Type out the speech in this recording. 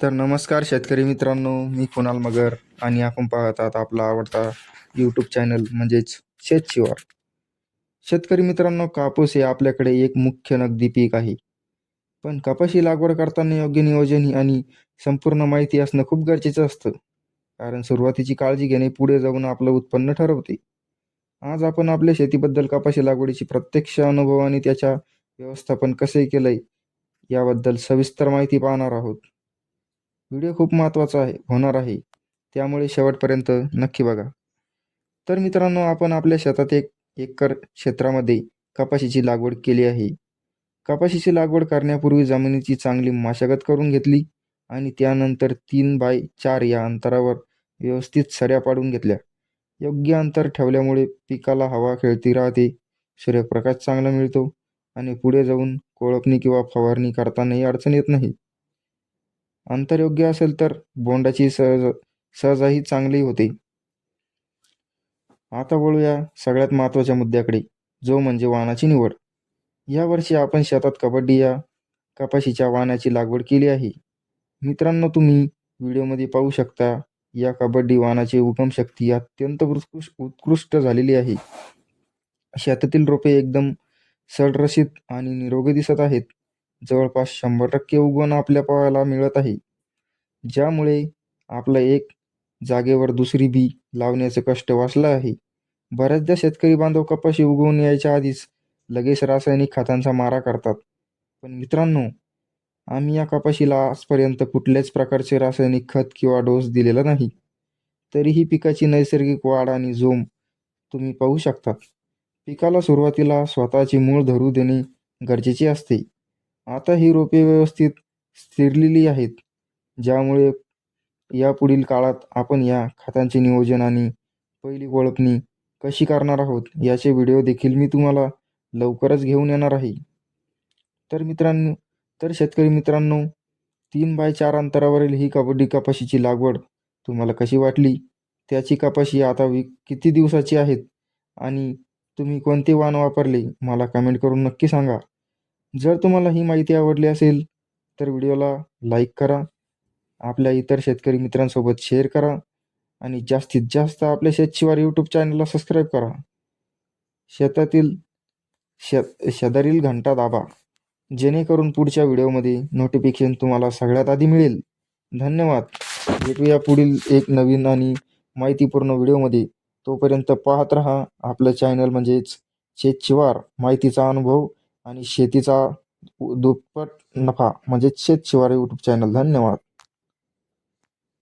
तर नमस्कार शेतकरी मित्रांनो, मी कुणाल मगर आणि आपण पाहत आहात आपला आवडता यूट्यूब चॅनल म्हणजेच शेतशिवार. शेतकरी मित्रांनो, कापूस हे आपल्याकडे एक मुख्य नगदी पीक आहे. पण कपाशी लागवड करताना योग्य नियोजन आणि संपूर्ण माहिती असणं खूप गरजेचं असतं. कारण सुरुवातीची काळजी घेणे पुढे जाऊन आपलं उत्पन्न ठरवते. आज आपण आपल्या शेतीबद्दल कपाशी लागवडीची प्रत्यक्ष अनुभव आणि त्याच्या व्यवस्थापन कसे केलंय याबद्दल सविस्तर माहिती पाहणार आहोत. व्हिडिओ खूप महत्त्वाचा होणार आहे, त्यामुळे शेवटपर्यंत नक्की बघा. तर मित्रांनो, आपण आपल्या शेतात 1 एकर क्षेत्रामध्ये कपाशीची लागवड केली आहे. कपाशीची लागवड करण्यापूर्वी जमिनीची चांगली मशागत करून घेतली आणि त्यानंतर 3x4 या अंतरावर व्यवस्थित सऱ्या पाडून घेतल्या. योग्य अंतर ठेवल्यामुळे पिकाला हवा खेळती राहते, सूर्यप्रकाश चांगला मिळतो आणि पुढे जाऊन कोळपणी किंवा फवारणी करतानाही अडचण येत नाही. अंतर योग्य असेल तर बोंडाची सहजही चांगली होते. आता वळूया सगळ्यात महत्त्वाच्या मुद्द्याकडे, जो म्हणजे वाणाची निवड. यावर्षी आपण शेतात कबड्डी या कपाशीच्या वाणाची लागवड केली आहे. मित्रांनो, तुम्ही व्हिडिओमध्ये पाहू शकता, या कबड्डी वाणाची उगमशक्ती अत्यंत उत्कृष्ट झालेली आहे. शेतातील रोपे एकदम सरळरशीत आणि निरोगी दिसत आहेत. जवळपास 100% उगवण आपल्या पाहायला मिळत आहे. ज्यामुळे आपलं एक जागेवर दुसरी बी लावण्याचं कष्ट वाचलं आहे. बऱ्याचदा शेतकरी बांधव कपाशी उगवून यायच्या आधीच लगेच रासायनिक खतांचा मारा करतात. पण मित्रांनो, आम्ही या कपाशीला आजपर्यंत कुठल्याच प्रकारचे रासायनिक खत किंवा डोस दिलेला नाही. तरीही पिकाची नैसर्गिक वाढ आणि जोम तुम्ही पाहू शकता. पिकाला सुरुवातीला स्वतःची मूळ धरू देणे गरजेचे असते. आता ही रोपे व्यवस्थित स्थिरलेली आहेत, ज्यामुळे यापुढील काळात आपण या खतांचे नियोजन आणि पहिली कोळपणी कशी करणार आहोत याचे व्हिडिओ देखील मी तुम्हाला लवकरच घेऊन येणार आहे. तर शेतकरी मित्रांनो, 3x4 अंतरावरील ही कबड्डी कपाशीची लागवड तुम्हाला कशी वाटली? त्याची कपाशी आता किती दिवसाची आहेत आणि तुम्ही कोणते वाण वापरले मला कमेंट करून नक्की सांगा. जर तुम्हाला ही माहिती आवडली असेल तर व्हिडिओला लाईक करा, आपल्या इतर शेतकरी मित्रांसोबत शेअर करा आणि जास्तीत जास्त आपल्या शेतशिवार यूट्यूब चॅनलला सबस्क्राईब करा. शेतातील शेजारील घंटा दाबा, जेणेकरून पुढच्या व्हिडिओमध्ये नोटिफिकेशन तुम्हाला सगळ्यात आधी मिळेल. धन्यवाद. भेटूया पुढील एक नवीन आणि माहितीपूर्ण व्हिडिओमध्ये. तोपर्यंत पाहत रहा आपलं चॅनल म्हणजेच शेतशिवार. माहितीचा अनुभव आणि शेतीचा दुप्पट नफा म्हणजेच शेतशिवार यूट्यूब चॅनल. धन्यवाद.